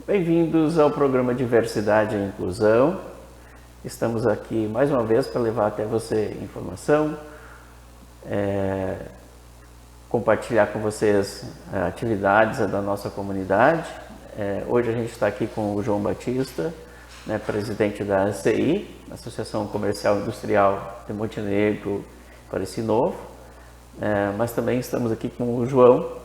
Bem-vindos ao programa Diversidade e Inclusão. Estamos aqui mais uma vez para levar até você informação, compartilhar com vocês atividades da nossa comunidade. Hoje a gente está aqui com o João Batista, presidente da ACI, Associação Comercial e Industrial de Montenegro, Pareci Novo, mas também estamos aqui com o João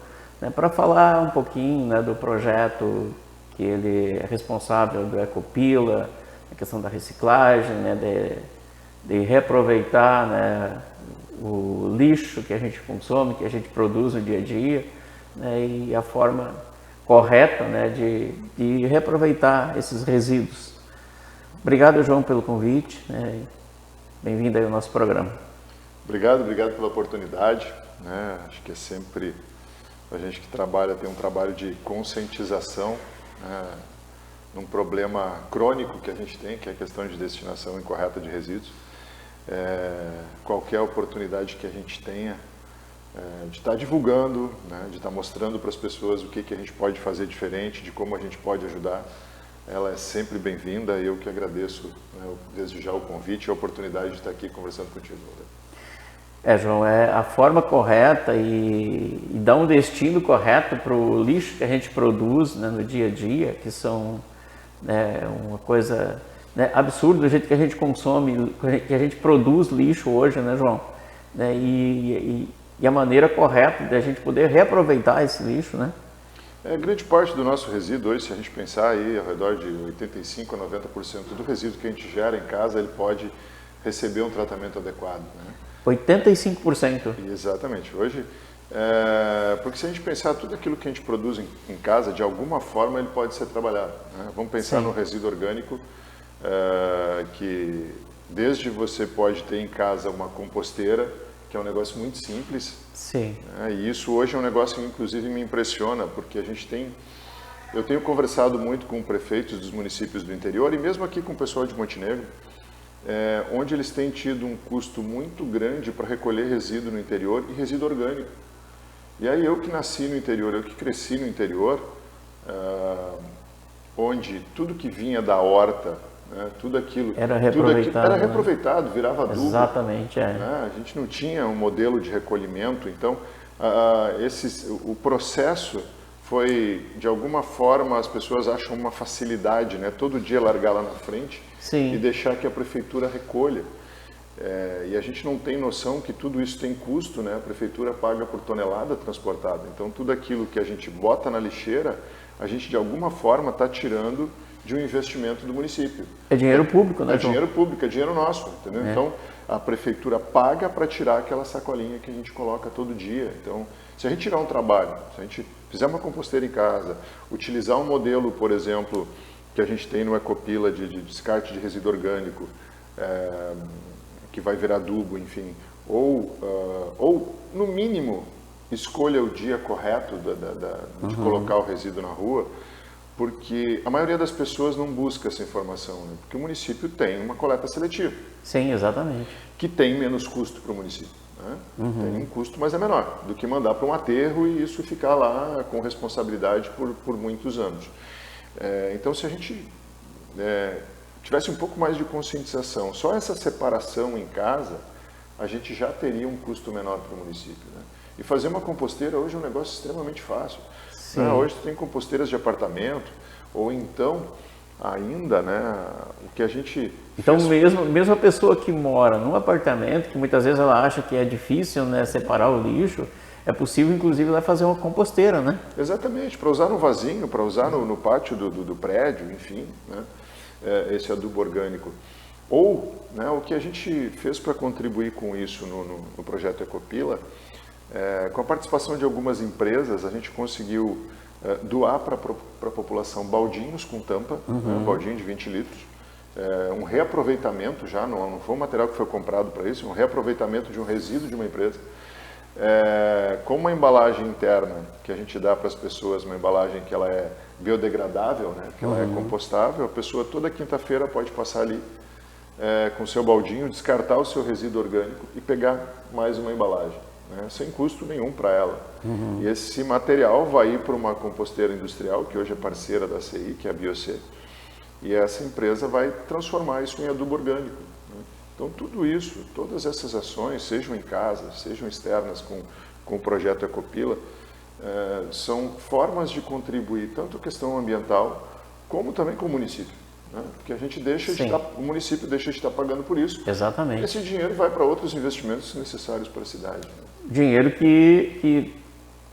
para falar um pouquinho do projeto que ele é responsável do Ecopila, a questão da reciclagem, de reaproveitar o lixo que a gente consome, que a gente produz no dia a dia, e a forma correta de reaproveitar esses resíduos. Obrigado, João, pelo convite. Bem-vindo aí ao nosso programa. Obrigado pela oportunidade. Acho que é sempre a gente que trabalha, tem um trabalho de conscientização num problema crônico que a gente tem, que é a questão de destinação incorreta de resíduos. Qualquer oportunidade que a gente tenha de estar divulgando, de estar mostrando para as pessoas o que a gente pode fazer diferente, de como a gente pode ajudar, ela é sempre bem-vinda e eu que agradeço desde já o convite e a oportunidade de estar aqui conversando contigo. João, é a forma correta e dar um destino correto para o lixo que a gente produz no dia a dia, que são uma coisa absurda do jeito que a gente consome, que a gente produz lixo hoje, João? E a maneira correta de a gente poder reaproveitar esse lixo, Grande parte do nosso resíduo hoje, se a gente pensar aí, ao redor de 85% a 90% do resíduo que a gente gera em casa, ele pode receber um tratamento adequado. 85%? Exatamente. Hoje, porque se a gente pensar tudo aquilo que a gente produz em casa, de alguma forma ele pode ser trabalhado. Vamos pensar no resíduo orgânico, que desde você pode ter em casa uma composteira, que é um negócio muito simples. Sim. E isso hoje é um negócio que inclusive me impressiona, porque eu tenho conversado muito com prefeitos dos municípios do interior e mesmo aqui com o pessoal de Montenegro, onde eles têm tido um custo muito grande para recolher resíduo no interior e resíduo orgânico. E aí eu que nasci no interior, eu que cresci no interior, onde tudo que vinha da horta, tudo aquilo era reaproveitado, virava adubo. Exatamente, A gente não tinha um modelo de recolhimento, então o processo foi, de alguma forma, as pessoas acham uma facilidade, todo dia largar lá na frente. Sim. E deixar que a prefeitura recolha. E a gente não tem noção que tudo isso tem custo, a prefeitura paga por tonelada transportada. Então tudo aquilo que a gente bota na lixeira, a gente de alguma forma está tirando de um investimento do município. É dinheiro público, É dinheiro público, é dinheiro nosso, entendeu? Então a prefeitura paga para tirar aquela sacolinha que a gente coloca todo dia. Então, se a gente tirar um trabalho, se a gente fizer uma composteira em casa, utilizar um modelo, por exemplo, que a gente tem no Ecopila de descarte de resíduo orgânico, que vai virar adubo, enfim, ou no mínimo escolha o dia correto de colocar o resíduo na rua, porque a maioria das pessoas não busca essa informação, porque o município tem uma coleta seletiva. Sim, exatamente. Que tem menos custo para o município. Tem um custo, mas é menor do que mandar para um aterro e isso ficar lá com responsabilidade por muitos anos. Então, se a gente tivesse um pouco mais de conscientização, só essa separação em casa, a gente já teria um custo menor para o município. E fazer uma composteira hoje é um negócio extremamente fácil. Hoje tem composteiras de apartamento, ou então, ainda, o que a gente... Então, mesmo a pessoa que mora num apartamento, que muitas vezes ela acha que é difícil separar o lixo, é possível, inclusive, lá fazer uma composteira, Exatamente, para usar no vasinho, para usar no pátio do prédio, enfim, esse adubo orgânico. Ou, o que a gente fez para contribuir com isso no projeto Ecopila, com a participação de algumas empresas, a gente conseguiu doar para a população baldinhos com tampa, um baldinho de 20 litros, um reaproveitamento já, não foi um material que foi comprado para isso, um reaproveitamento de um resíduo de uma empresa, com uma embalagem interna que a gente dá para as pessoas, uma embalagem que ela é biodegradável, que ela é compostável, a pessoa toda quinta-feira pode passar ali com o seu baldinho, descartar o seu resíduo orgânico e pegar mais uma embalagem. né, sem custo nenhum para ela. E esse material vai ir para uma composteira industrial, que hoje é parceira da CI, que é a BioC, e essa empresa vai transformar isso em adubo orgânico. Né? Então, tudo isso, todas essas ações, sejam em casa, sejam externas com o projeto Ecopila, são formas de contribuir tanto a questão ambiental, como também com o município. Né? Porque a gente o município deixa de estar pagando por isso. Exatamente. Esse dinheiro vai para outros investimentos necessários para a cidade. Né? Dinheiro que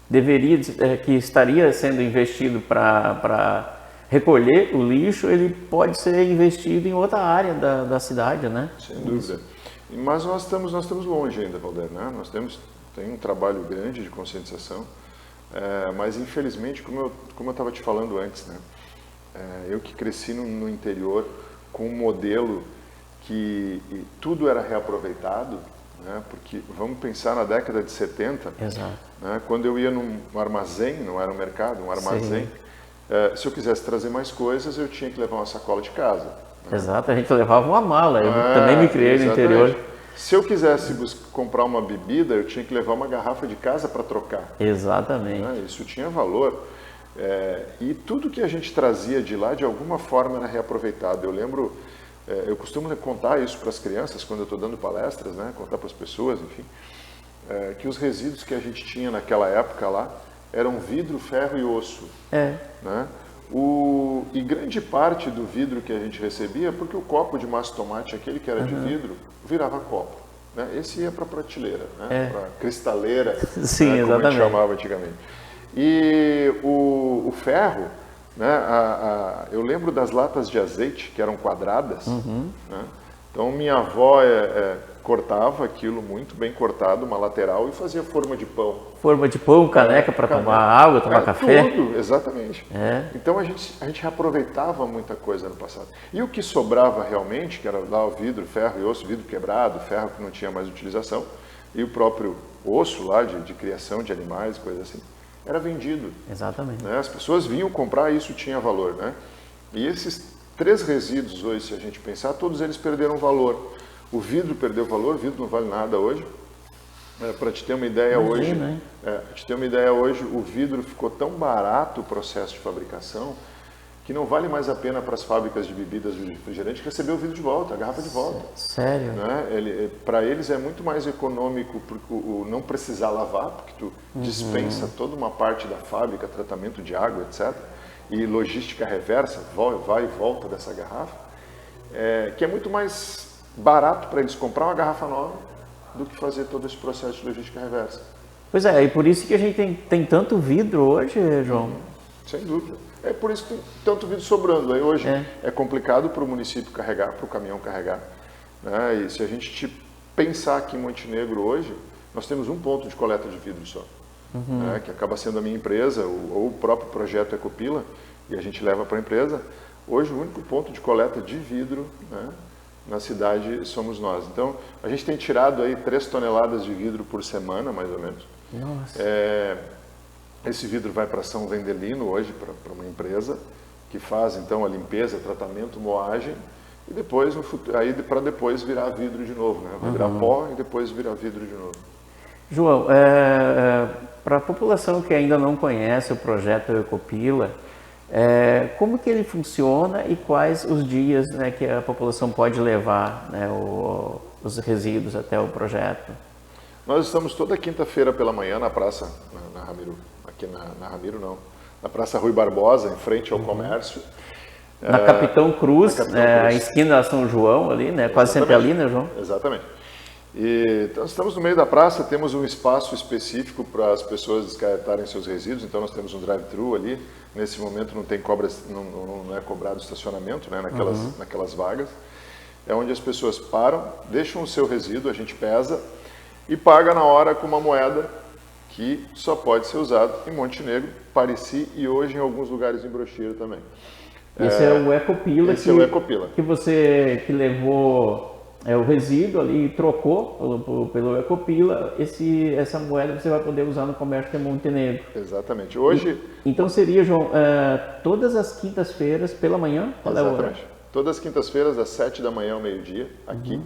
deveria, que estaria sendo investido para recolher o lixo, ele pode ser investido em outra área da cidade, né? Sem dúvida. Mas nós estamos longe ainda, Valder, né? Tem um trabalho grande de conscientização, mas infelizmente, como eu estava te falando antes, né? Eu que cresci no interior com um modelo que tudo era reaproveitado, né? Porque vamos pensar na década de 70, Exato. Né? Quando eu ia num armazém, não era um mercado, um armazém, se eu quisesse trazer mais coisas, eu tinha que levar uma sacola de casa. Né? Exato, a gente levava uma mala, eu também me criei no interior. Se eu quisesse comprar uma bebida, eu tinha que levar uma garrafa de casa para trocar. Exatamente. Né? Isso tinha valor. E tudo que a gente trazia de lá, de alguma forma, era reaproveitado. Eu lembro, eu costumo contar isso para as crianças, quando eu estou dando palestras, né? Contar para as pessoas, enfim, que os resíduos que a gente tinha naquela época lá eram vidro, ferro e osso. Né? E grande parte do vidro que a gente recebia, porque o copo de massa tomate, aquele que era de vidro, virava copo. Né? Esse ia para a prateleira, né? Para a cristaleira, Sim, né? Como a gente exatamente. chamava antigamente. E o ferro, né? Eu lembro das latas de azeite, que eram quadradas. Né? Então, minha avó cortava aquilo muito bem cortado, uma lateral, e fazia forma de pão. Forma de pão, caneca para tomar água, tomar café. Tudo, exatamente. Então a gente reaproveitava muita coisa no passado. E o que sobrava realmente, que era lá o vidro, ferro e osso, vidro quebrado, ferro que não tinha mais utilização, e o próprio osso lá de criação de animais, coisas assim, era vendido. Exatamente. Né? As pessoas vinham comprar e isso tinha valor. Né? E esses 3 resíduos hoje, se a gente pensar, todos eles perderam valor. O vidro perdeu valor, o vidro não vale nada hoje. Para te ter uma ideia hoje, o vidro ficou tão barato o processo de fabricação que não vale mais a pena para as fábricas de bebidas de refrigerante receber o vidro de volta, a garrafa de volta. Sério? Né? Para eles é muito mais econômico não precisar lavar, porque tu dispensa toda uma parte da fábrica, tratamento de água, etc. E logística reversa, vai e volta dessa garrafa, que é muito mais barato para eles comprar uma garrafa nova do que fazer todo esse processo de logística reversa. Pois é, e por isso que a gente tem tanto vidro hoje, João. Sem dúvida. É por isso que tem tanto vidro sobrando. Aí hoje é complicado para o município carregar, para o caminhão carregar. Né? E se a gente pensar aqui em Montenegro hoje, nós temos um ponto de coleta de vidro só. Né? Que acaba sendo a minha empresa, ou o próprio projeto Ecopila, e a gente leva para a empresa. Hoje o único ponto de coleta de vidro, né, na cidade somos nós. Então, a gente tem tirado aí 3 toneladas de vidro por semana, mais ou menos. Nossa. Esse vidro vai para São Vendelino hoje, para uma empresa que faz então a limpeza, tratamento, moagem, e depois, para depois virar vidro de novo, né? Vai virar pó e depois virar vidro de novo. João, para a população que ainda não conhece o projeto Ecopila, como que ele funciona e quais os dias, né, que a população pode levar, né, os resíduos até o projeto? Nós estamos toda quinta-feira pela manhã na praça, na Ramiro, aqui na Ramiro não, na Praça Rui Barbosa, em frente ao comércio. Na Capitão Cruz, a esquina da São João ali, né, quase sempre ali, né, João? Exatamente. Então, estamos no meio da praça, temos um espaço específico para as pessoas descartarem seus resíduos, então nós temos um drive-thru ali. Nesse momento não tem não é cobrado estacionamento, né, naquelas vagas. É onde as pessoas param, deixam o seu resíduo, a gente pesa e paga na hora com uma moeda que só pode ser usada em Montenegro, Parecis e hoje em alguns lugares em Brochira também. Esse é o Ecopila, é o Ecopila. Que você levou o resíduo ali e trocou pelo Ecopila, essa moeda você vai poder usar no comércio de Montenegro. Exatamente. Hoje... Então seria, João, todas as quintas-feiras pela manhã? Qual é a hora? Todas as quintas-feiras, das 7 da manhã ao meio-dia, aqui.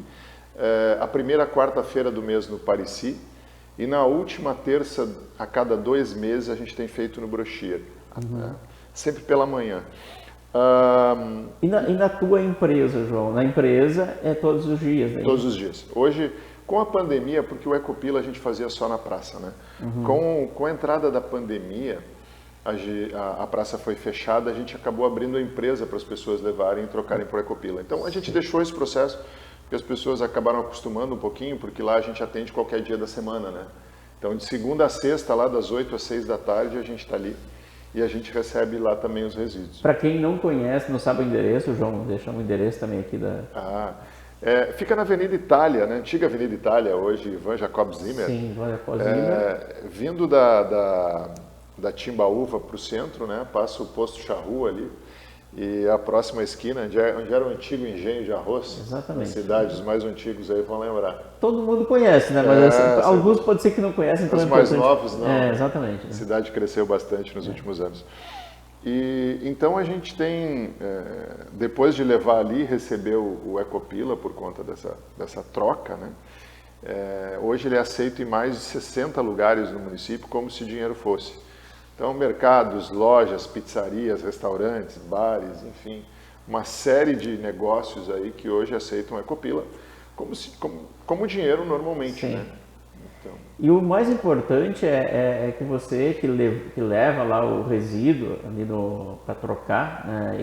A primeira quarta-feira do mês no Parecis E na última terça, a cada 2 meses, a gente tem feito no Brochir, né? Sempre pela manhã. E na tua empresa, João? Na empresa é todos os dias, né? Todos os dias. Hoje, com a pandemia, porque o Ecopila a gente fazia só na praça, né? Com a entrada da pandemia, a praça foi fechada, a gente acabou abrindo a empresa para as pessoas levarem e trocarem por Ecopila. Então a gente deixou esse processo, porque as pessoas acabaram acostumando um pouquinho, porque lá a gente atende qualquer dia da semana, né? Então de segunda a sexta, lá das 8 às 6 da tarde, a gente está ali e a gente recebe lá também os resíduos. Para quem não conhece, não sabe o endereço, João, deixamos o endereço também aqui da... Fica na Avenida Itália, né? Antiga Avenida Itália, hoje Ivan Jacob Zimmer. Sim, Ivan Jacob Zimmer. Vindo da Timbaúva para o centro, né? Passa o posto Charrua ali e a próxima esquina, onde era o antigo engenho de arroz. Exatamente. Na cidade, os mais antigos aí vão lembrar. Todo mundo conhece, né? Mas alguns pode ser que não conhecem. Os mais novos não. Exatamente. A cidade cresceu bastante nos últimos anos. E então a gente tem, depois de levar ali, receber o Ecopila por conta dessa troca, né? Hoje ele é aceito em mais de 60 lugares no município, como se dinheiro fosse. Então, mercados, lojas, pizzarias, restaurantes, bares, enfim, uma série de negócios aí que hoje aceitam Ecopila como dinheiro normalmente, Sim. né? Então... E o mais importante é que você que leva lá o resíduo ali para trocar, né,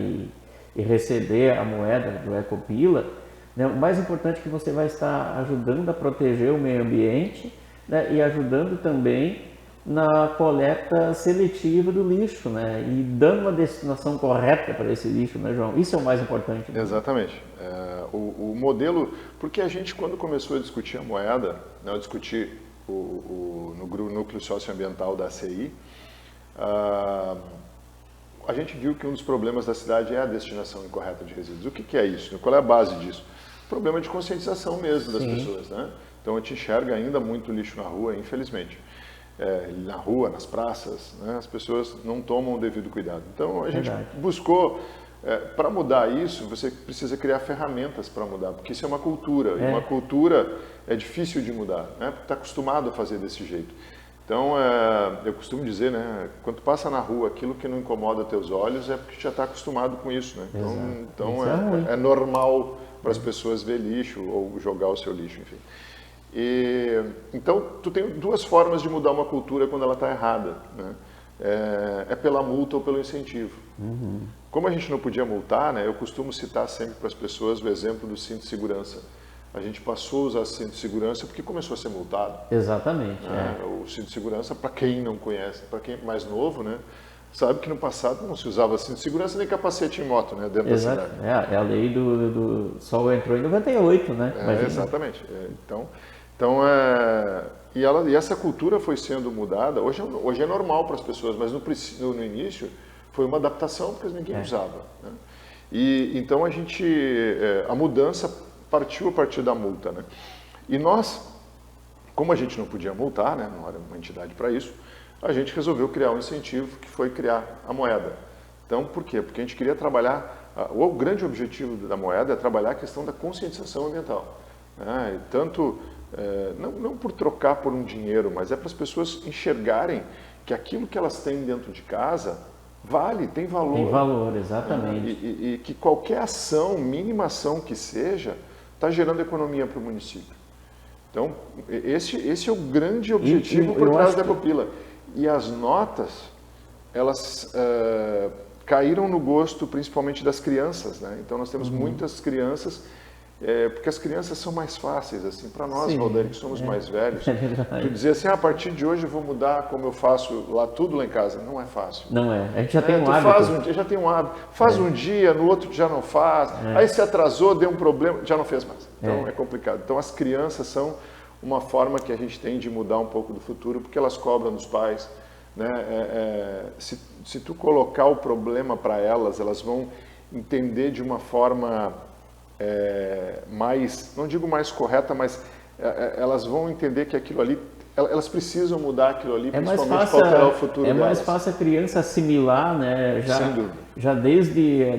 e receber a moeda do Ecopila, né, o mais importante é que você vai estar ajudando a proteger o meio ambiente, né, e ajudando também na coleta seletiva do lixo, né? E dando uma destinação correta para esse lixo, né, João? Isso é o mais importante. Né? Exatamente. O modelo, porque a gente, quando começou a discutir a moeda, né, discutir no núcleo socioambiental da ACI, a gente viu que um dos problemas da cidade é a destinação incorreta de resíduos. O que é isso? Qual é a base disso? Problema de conscientização mesmo das pessoas, né? Então a gente enxerga ainda muito lixo na rua, infelizmente. Na rua, nas praças, né? As pessoas não tomam o devido cuidado. Então a gente buscou, para mudar isso, você precisa criar ferramentas para mudar, porque isso é uma cultura, e uma cultura é difícil de mudar, né? Porque está acostumado a fazer desse jeito. Então eu costumo dizer, né? Quando tu passa na rua, aquilo que não incomoda teus olhos é porque já está acostumado com isso, né? Então é normal para as pessoas ver lixo ou jogar o seu lixo, enfim. Então, tu tem 2 formas de mudar uma cultura quando ela está errada, né? É pela multa ou pelo incentivo. Como a gente não podia multar, né, eu costumo citar sempre para as pessoas o exemplo do cinto de segurança. A gente passou a usar cinto de segurança porque começou a ser multado. Exatamente. Né? O cinto de segurança, para quem não conhece, para quem é mais novo, né, sabe que no passado não se usava cinto de segurança nem capacete em moto, né, dentro da cidade. É a lei do Sol entrou em 98, né? Exatamente. E essa cultura foi sendo mudada. Hoje é normal para as pessoas, mas no início foi uma adaptação porque ninguém usava, né? E então a mudança partiu a partir da multa, né? E nós, como a gente não podia multar, né, não era uma entidade para isso, a gente resolveu criar um incentivo que foi criar a moeda. Então, por quê? Porque a gente queria trabalhar, o grande objetivo da moeda é trabalhar a questão da conscientização ambiental, né? E tanto não por trocar por um dinheiro, mas é para as pessoas enxergarem que aquilo que elas têm dentro de casa tem valor. Tem valor, exatamente. E que qualquer ação, mínima ação que seja, está gerando economia para o município. Então, esse é o grande objetivo por trás da Ecopila. E as notas, elas caíram no gosto principalmente das crianças, né? Então, nós temos muitas crianças. Porque as crianças são mais fáceis, assim, para nós, Valdir, que somos mais velhos. Tu dizer assim, a partir de hoje eu vou mudar como eu faço tudo lá em casa. Não é fácil. Não é. A gente já tem um hábito. Já tem um hábito. Faz um dia, no outro já não faz. Aí se atrasou, deu um problema, já não fez mais. Então é complicado. Então as crianças são uma forma que a gente tem de mudar um pouco do futuro, porque elas cobram dos pais, né? Se tu colocar o problema para elas vão entender de uma forma não digo mais correta, mas elas vão entender que aquilo ali, elas precisam mudar aquilo ali, principalmente para alterar o futuro delas. É mais fácil a criança assimilar, né, já desde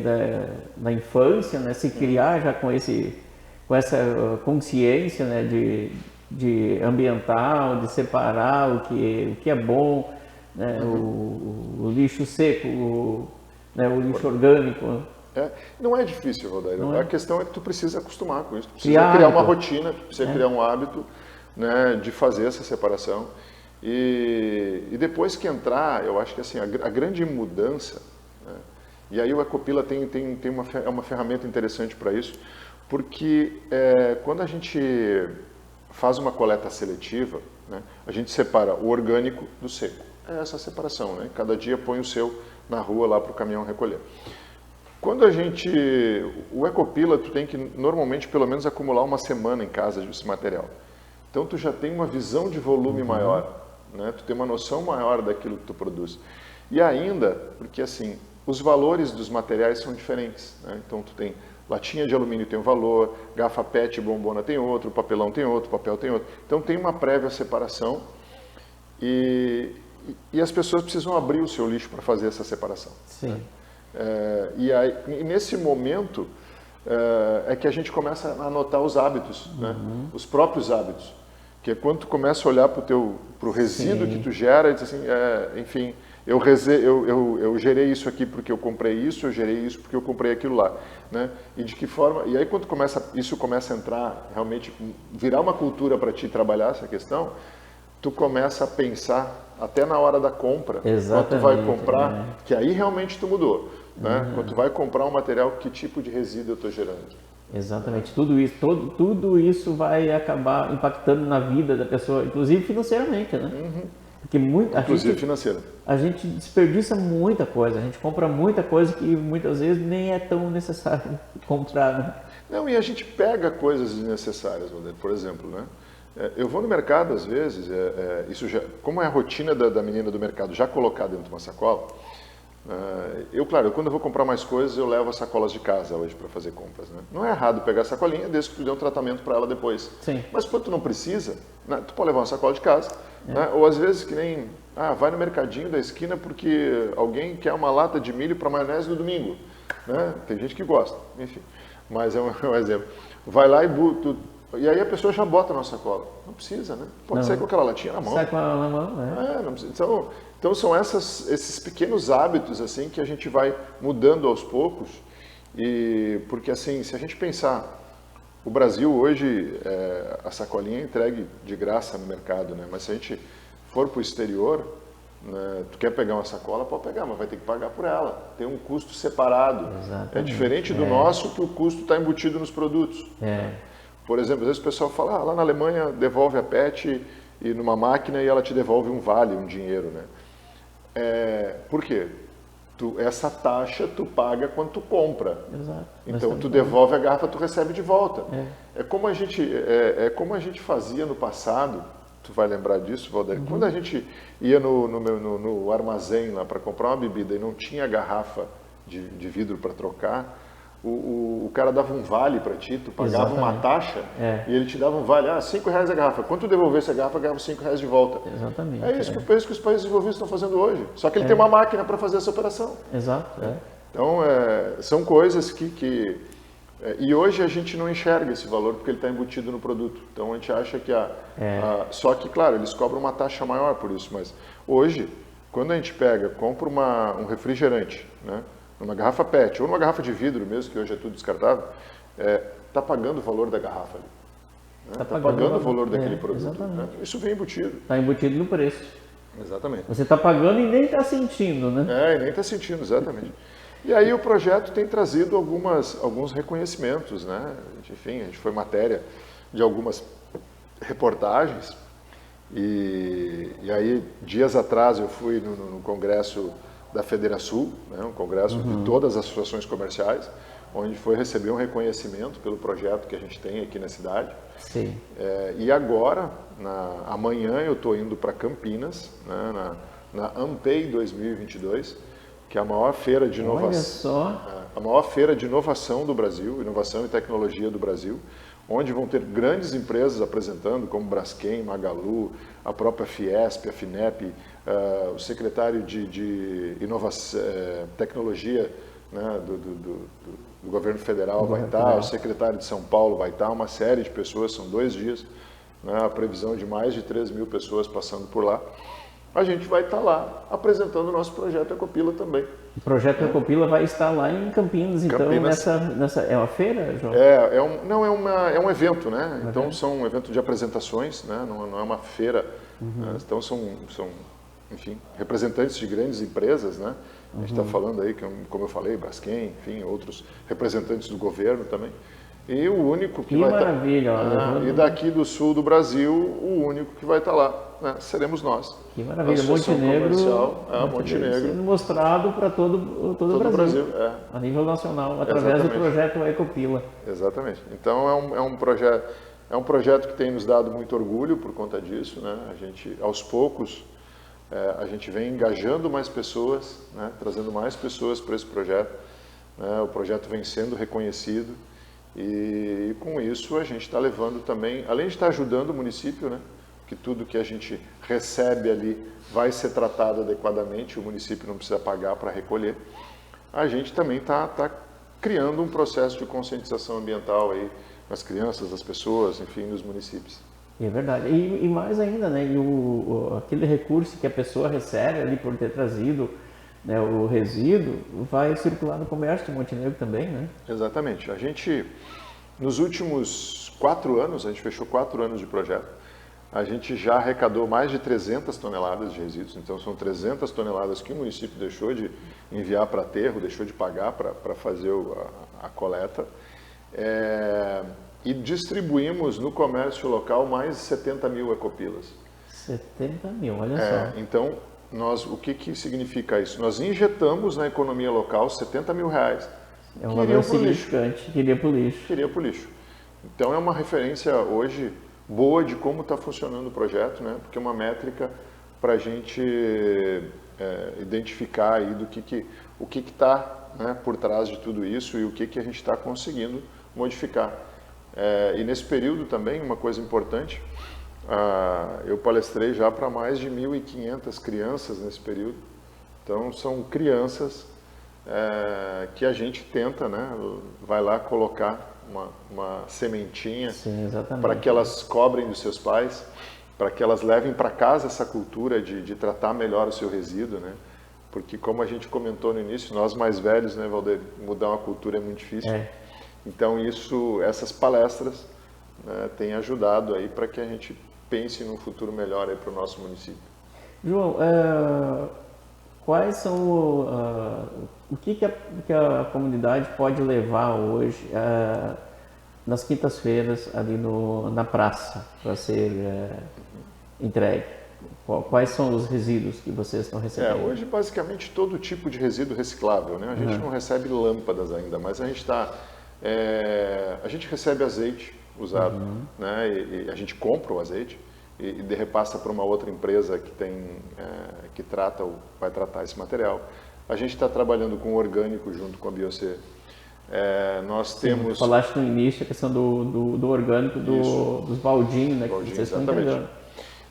da infância, né, se criar já com essa consciência, né, de ambiental, de separar o que é bom, né? O lixo seco, né? O lixo orgânico. Não é difícil, Rodair. A questão é que tu precisa acostumar com isso. Tu precisa Criar criar uma hábito. rotina, tu precisa criar um hábito, né, de fazer essa separação. E depois que entrar, eu acho que assim, a grande mudança, né, e aí o Ecopila tem uma ferramenta interessante para isso, porque quando a gente faz uma coleta seletiva, né, a gente separa o orgânico do seco. É essa separação, né? Cada dia põe o seu na rua lá para o caminhão recolher. Quando o Ecopila, tu tem que normalmente pelo menos acumular uma semana em casa desse material. Então tu já tem uma visão de volume maior, né? Tu tem uma noção maior daquilo que tu produz. E ainda, porque assim, os valores dos materiais são diferentes, né? Então tu tem latinha de alumínio tem um valor, garrafa PET bombona tem outro, papelão tem outro, papel tem outro. Então tem uma prévia separação e as pessoas precisam abrir o seu lixo para fazer essa separação. Sim. Né? E nesse momento é que a gente começa a notar os hábitos, né? Os próprios hábitos. Que é quando tu começa a olhar para o resíduo que tu gera e diz assim, enfim, eu gerei isso aqui porque eu comprei isso, eu gerei isso porque eu comprei aquilo lá. Né? E de que forma... E aí quando isso começa a entrar, realmente, virar uma cultura para ti trabalhar essa questão, tu começa a pensar até na hora da compra, quando tu vai comprar, que aí realmente tu mudou. Né? Quando tu vai comprar um material, que tipo de resíduo eu estou gerando? Exatamente, tudo isso vai acabar impactando na vida da pessoa, inclusive financeiramente, né? Porque a gente desperdiça muita coisa, a gente compra muita coisa que muitas vezes nem é tão necessário comprar, né? Não, e a gente pega coisas desnecessárias, por exemplo, né? Eu vou no mercado às vezes, isso já, como é a rotina da menina do mercado já colocar dentro de uma sacola, claro, quando eu vou comprar mais coisas, eu levo as sacolas de casa hoje para fazer compras. Né? Não é errado pegar a sacolinha, desde que tu dê um tratamento para ela depois. Sim. Mas quando tu não precisa, né, tu pode levar uma sacola de casa. Né? Ou às vezes que nem, vai no mercadinho da esquina porque alguém quer uma lata de milho para maionese no domingo. Né? Tem gente que gosta, enfim. Mas é um exemplo. Vai lá e aí a pessoa já bota na sacola. Não precisa, né? Pode sair com aquela latinha na mão. Sai com ela na mão, né? Não precisa. Então são esses pequenos hábitos assim que a gente vai mudando aos poucos. E porque assim, se a gente pensar, o Brasil hoje, a sacolinha é entregue de graça no mercado, né? Mas se a gente for para o exterior, né, tu quer pegar uma sacola, pode pegar, mas vai ter que pagar por ela. Tem um custo separado. Exatamente. É diferente do nosso, que o custo está embutido nos produtos. Por exemplo, às vezes o pessoal fala, lá na Alemanha devolve a PET e numa máquina e ela te devolve um vale, um dinheiro, né? Por quê? Essa taxa tu paga quando tu compra. Exato. Então tu devolve a garrafa, tu recebe de volta. É como a gente fazia no passado. Tu vai lembrar disso, Valdir? Quando a gente ia no armazém lá para comprar uma bebida e não tinha garrafa de vidro para trocar, o cara dava um vale para ti, tu pagava uma taxa e ele te dava um vale, R$5 a garrafa. Quando tu devolvesse a garrafa, ganhava R$5 de volta. Exatamente. É isso que os países desenvolvidos estão fazendo hoje. Só que ele tem uma máquina para fazer essa operação. Exato. Então, são coisas que e hoje a gente não enxerga esse valor porque ele está embutido no produto. Então a gente acha que só que, claro, eles cobram uma taxa maior por isso, mas hoje, quando a gente compra um refrigerante, né? Numa garrafa PET ou numa garrafa de vidro mesmo, que hoje é tudo descartável, está pagando o valor da garrafa ali. Está pagando o valor daquele produto. Né? Isso vem embutido. Está embutido no preço. Exatamente. Você está pagando e nem está sentindo, né? E nem está sentindo, exatamente. E aí o projeto tem trazido alguns reconhecimentos, né? Enfim, a gente foi matéria de algumas reportagens. E aí, dias atrás, eu fui no congresso da Federação, né, um congresso de todas as associações comerciais, onde foi receber um reconhecimento pelo projeto que a gente tem aqui na cidade. Sim. E agora, amanhã, eu estou indo para Campinas, né, na Ampei 2022, que é a maior feira de inovação. Olha só. A maior feira de inovação do Brasil, inovação e tecnologia do Brasil, onde vão ter grandes empresas apresentando, como Braskem, Magalu, a própria Fiesp, a Finep, o secretário de inovação, tecnologia, né, do governo federal vai estar, o secretário de São Paulo vai estar, uma série de pessoas, são 2 dias. né, a previsão de mais de 3 mil pessoas passando por lá, a gente vai estar lá apresentando o nosso projeto Ecopila também. O projeto Ecopila vai estar lá em Campinas, então, nessa é uma feira, João? É um evento, né? Então são um evento de apresentações, né? Não é uma feira. Né? Então são, enfim, representantes de grandes empresas, né? A gente está falando aí, como eu falei, Braskem, enfim, outros representantes do governo também. E o único que vai maravilha, estar... E daqui do sul do Brasil, o único que vai estar lá, né, seremos nós. Que maravilha, Montenegro sendo mostrado para todo o Brasil, a nível nacional, através do projeto Ecopila. Exatamente. Então é um projeto que tem nos dado muito orgulho por conta disso, né? A gente, aos poucos, a gente vem engajando mais pessoas, né, trazendo mais pessoas para esse projeto, né? O projeto vem sendo reconhecido. E com isso a gente está levando também, além de estar ajudando o município, né, que tudo que a gente recebe ali vai ser tratado adequadamente, o município não precisa pagar para recolher, a gente também está criando um processo de conscientização ambiental aí nas crianças, nas pessoas, enfim, nos municípios. É verdade. E mais ainda, né, aquele recurso que a pessoa recebe ali por ter trazido, né, o resíduo vai circular no comércio de Montenegro também, né? Exatamente. A gente, nos últimos 4 anos, a gente fechou 4 anos de projeto, a gente já arrecadou mais de 300 toneladas de resíduos, então são 300 toneladas que o município deixou de enviar para aterro, deixou de pagar para fazer a coleta, e distribuímos no comércio local mais de 70 mil ecopilas. 70 mil, olha só. Então, o que significa isso? Nós injetamos na economia local 70 mil reais. É um valor significante, que iria para o lixo. Que iria para o lixo. Então é uma referência hoje boa de como está funcionando o projeto, né? Porque é uma métrica para a gente identificar aí o que está, né, por trás de tudo isso e o que a gente está conseguindo modificar. E nesse período também, uma coisa importante, eu palestrei já para mais de 1.500 crianças nesse período. Então são crianças que a gente tenta, né, vai lá colocar uma sementinha para que elas cobrem dos seus pais, para que elas levem para casa essa cultura de tratar melhor o seu resíduo, né? Porque como a gente comentou no início, nós mais velhos, né, Valdeir, mudar uma cultura é muito difícil. Então essas palestras, né, têm ajudado aí para que a gente pense num futuro melhor aí para o nosso município. João, quais são o que a comunidade pode levar hoje nas quintas-feiras ali na praça para ser entregue? Quais são os resíduos que vocês estão recebendo? Hoje basicamente todo tipo de resíduo reciclável, né? A gente não recebe lâmpadas ainda, mas a gente recebe azeite usado, né? E a gente compra o azeite e repassa para uma outra empresa que vai tratar esse material. A gente está trabalhando com orgânico junto com a Biocer. Nós temos... Falaste no início a questão do orgânico, dos baldinhos, né, que vocês estão entregando.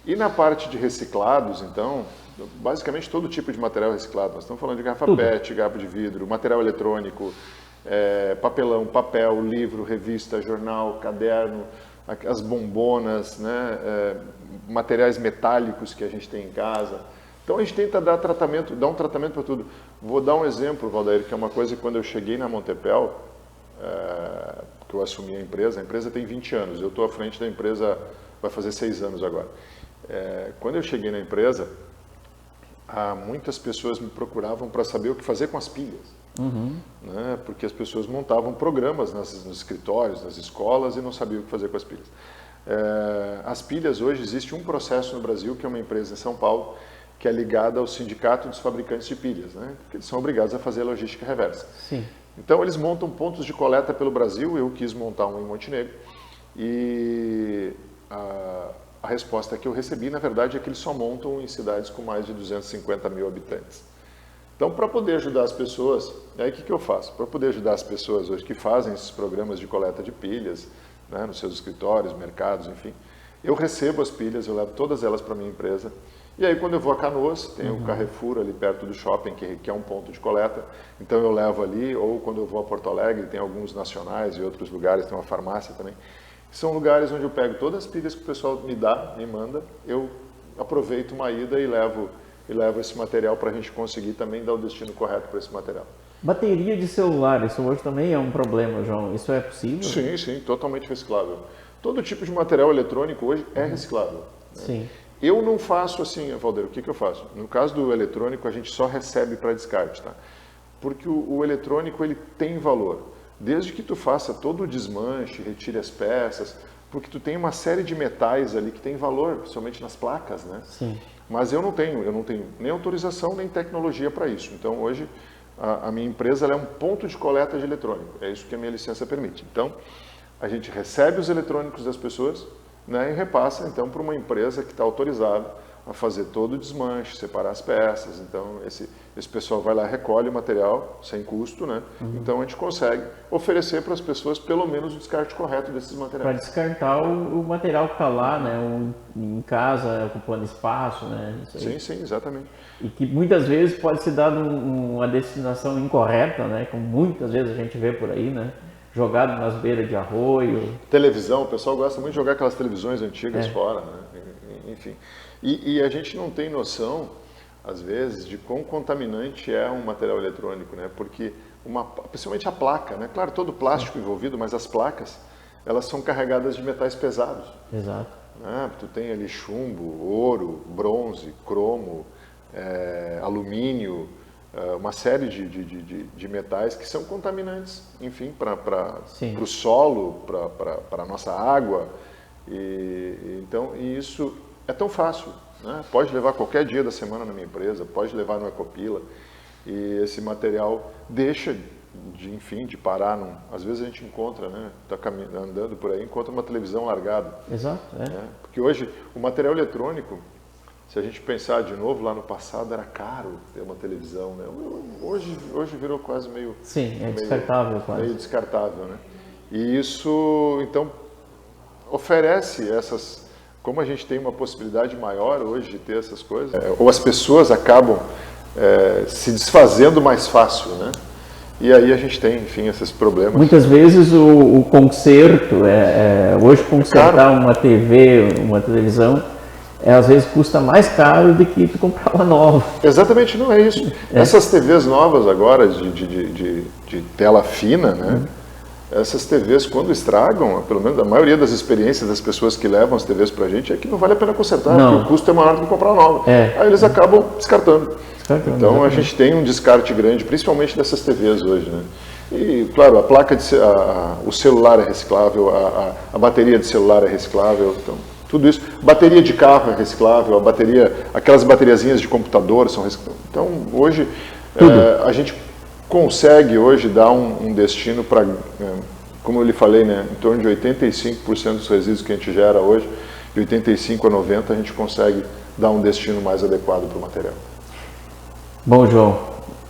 E na parte de reciclados, então, basicamente todo tipo de material reciclado. Nós estamos falando de garrafa PET, garrafa de vidro, material eletrônico, papelão, papel, livro, revista, jornal, caderno, as bombonas, né, materiais metálicos que a gente tem em casa. Então a gente tenta dar um tratamento para tudo. Vou dar um exemplo, Valdeir, que é uma coisa que quando eu cheguei na Montepel, que eu assumi a empresa tem 20 anos, eu estou à frente da empresa, vai fazer 6 anos agora. Quando eu cheguei na empresa, muitas pessoas me procuravam para saber o que fazer com as pilhas. Né? Porque as pessoas montavam programas nos escritórios, nas escolas e não sabiam o que fazer com as pilhas. As pilhas, hoje existe um processo no Brasil, que é uma empresa em São Paulo, que é ligada ao Sindicato dos Fabricantes de Pilhas, né? Porque eles são obrigados a fazer a logística reversa. Sim. Então eles montam pontos de coleta pelo Brasil, eu quis montar um em Montenegro, e a resposta que eu recebi, na verdade, é que eles só montam em cidades com mais de 250 mil habitantes. Então, para poder ajudar as pessoas, aí o que eu faço? Para poder ajudar as pessoas hoje que fazem esses programas de coleta de pilhas, né, nos seus escritórios, mercados, enfim, eu recebo as pilhas, eu levo todas elas para a minha empresa, e aí quando eu vou a Canoas, tem o Carrefour ali perto do shopping, que é um ponto de coleta, então eu levo ali, ou quando eu vou a Porto Alegre, tem alguns nacionais e outros lugares, tem uma farmácia também, São lugares onde eu pego todas as pilhas que o pessoal me manda, eu aproveito uma ida e levo esse material para a gente conseguir também dar o destino correto para esse material. Bateria de celular, isso hoje também é um problema, João. Isso é possível? Sim, sim, totalmente reciclável. Todo tipo de material eletrônico hoje é reciclável. Né? Sim. Eu não faço assim, Valdeiro, o que eu faço? No caso do eletrônico, a gente só recebe para descarte, tá? Porque o eletrônico, ele tem valor. Desde que tu faça todo o desmanche, retire as peças, porque tu tem uma série de metais ali que tem valor, somente nas placas, né? Sim. Mas eu não tenho nem autorização, nem tecnologia para isso. Então, hoje, a minha empresa ela é um ponto de coleta de eletrônico. É isso que a minha licença permite. Então, a gente recebe os eletrônicos das pessoas, né, e repassa, então, para uma empresa que está autorizada a fazer todo o desmanche, separar as peças. Então, esse pessoal vai lá, recolhe o material sem custo, né? Então, a gente consegue oferecer para as pessoas pelo menos o descarte correto desses materiais. Para descartar o material que está lá, né? Em casa, ocupando espaço, né? Sim, sim, exatamente. E que muitas vezes pode ser dado uma destinação incorreta, né? Como muitas vezes a gente vê por aí, né? Jogado nas beiras de arroio. Televisão, o pessoal gosta muito de jogar aquelas televisões antigas fora, né? Enfim. E a gente não tem noção, às vezes, de quão contaminante é um material eletrônico, né? Porque, principalmente a placa, né? Claro, todo o plástico envolvido, mas as placas, elas são carregadas de metais pesados. Exato. Né? Tu tem ali chumbo, ouro, bronze, cromo, alumínio, uma série de metais que são contaminantes, enfim, para o solo, para a nossa água. Então, isso é tão fácil, né? Pode levar qualquer dia da semana na minha empresa, pode levar no Ecopila, e esse material deixa de parar. Às vezes a gente encontra, né? Tá andando por aí, encontra uma televisão largada. Exato. Né? Porque hoje o material eletrônico, se a gente pensar de novo, lá no passado era caro ter uma televisão, né? Hoje virou quase meio... Sim, descartável quase. Meio descartável, né? E isso, então, oferece essas... Como a gente tem uma possibilidade maior hoje de ter essas coisas, ou as pessoas acabam se desfazendo mais fácil, né? E aí a gente tem, enfim, esses problemas. Muitas vezes o conserto, hoje consertar uma TV, uma televisão, às vezes custa mais caro do que tu comprar uma nova. Exatamente, não é isso. Essas TVs novas agora, de tela fina, né? Essas TVs, quando estragam, pelo menos a maioria das experiências das pessoas que levam as TVs pra gente é que não vale a pena consertar, porque o custo é maior do que comprar uma nova. Aí eles acabam descartando. Então a gente tem um descarte grande, principalmente dessas TVs hoje, né? E, claro, a placa o celular é reciclável, a bateria de celular é reciclável, então tudo isso. Bateria de carro é reciclável, aquelas bateriazinhas de computador são recicláveis. Então hoje a gente consegue hoje dar um destino para, como eu lhe falei, né, em torno de 85% dos resíduos que a gente gera hoje, de 85% a 90% a gente consegue dar um destino mais adequado para o material. Bom, João,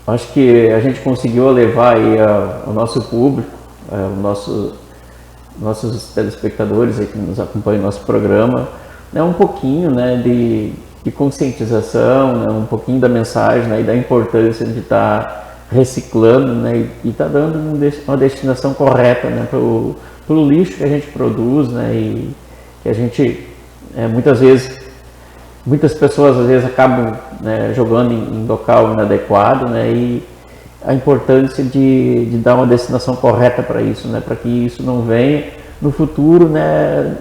acho que a gente conseguiu levar aí ao nosso público, nossos telespectadores aí que nos acompanham no nosso programa, né, um pouquinho, né, de conscientização, né, um pouquinho da mensagem, né, e da importância de estar reciclando, né, e está dando uma destinação correta, né, para o lixo que a gente produz, né, e que a gente muitas pessoas às vezes acabam, né, jogando em local inadequado, né, e a importância de dar uma destinação correta para isso, né, para que isso não venha no futuro, né,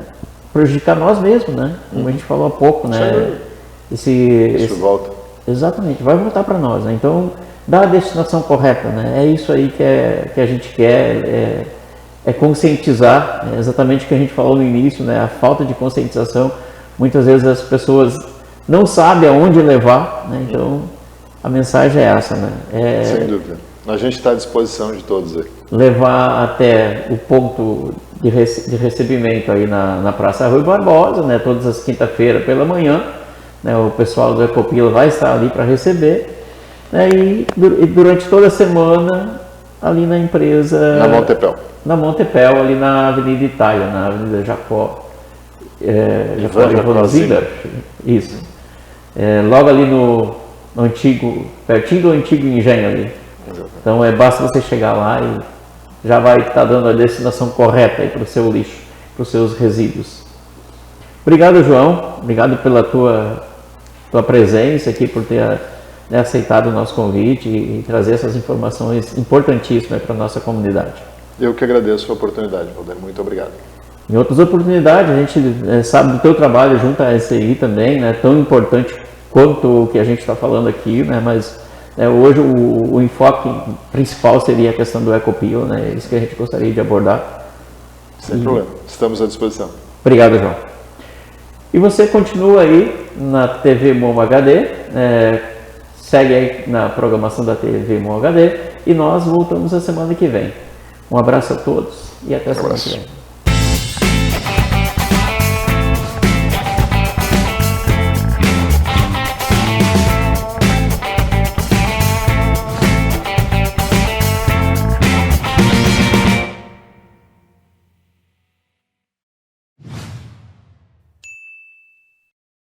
prejudicar nós mesmos, né, como a gente falou há pouco, né, isso volta. Exatamente, vai voltar para nós, né, então dar a destinação correta, né? É isso aí que a gente quer, conscientizar, exatamente o que a gente falou no início, né? A falta de conscientização, muitas vezes as pessoas não sabem aonde levar, né? Então a mensagem é essa, né? Sem dúvida, a gente está à disposição de todos aí. Levar até o ponto de recebimento aí na Praça Rui Barbosa, né? Todas as quinta-feiras pela manhã, né? O pessoal do Ecopila vai estar ali para receber. E durante toda a semana ali na empresa... Na Montepel. Na Montepel, ali na Avenida Itália, na Avenida Jacó. Jacó Ziegler. Isso. Logo ali no antigo, pertinho do antigo engenho ali. Então basta você chegar lá e já vai estar dando a destinação correta para o seu lixo. para os seus resíduos. Obrigado, João. Obrigado pela tua presença aqui, por ter aceitado o nosso convite e trazer essas informações importantíssimas para a nossa comunidade. Eu que agradeço a oportunidade, Valder. Muito obrigado. Em outras oportunidades, a gente sabe do teu trabalho junto à SCI também, né, tão importante quanto o que a gente está falando aqui, né, mas hoje o enfoque principal seria a questão do Ecopio, né, isso que a gente gostaria de abordar. Sem problema, estamos à disposição. Obrigado, João. E você continua aí na TV Momo HD, segue aí na programação da TV Momo HD e nós voltamos a semana que vem. Um abraço a todos e até a semana que vem.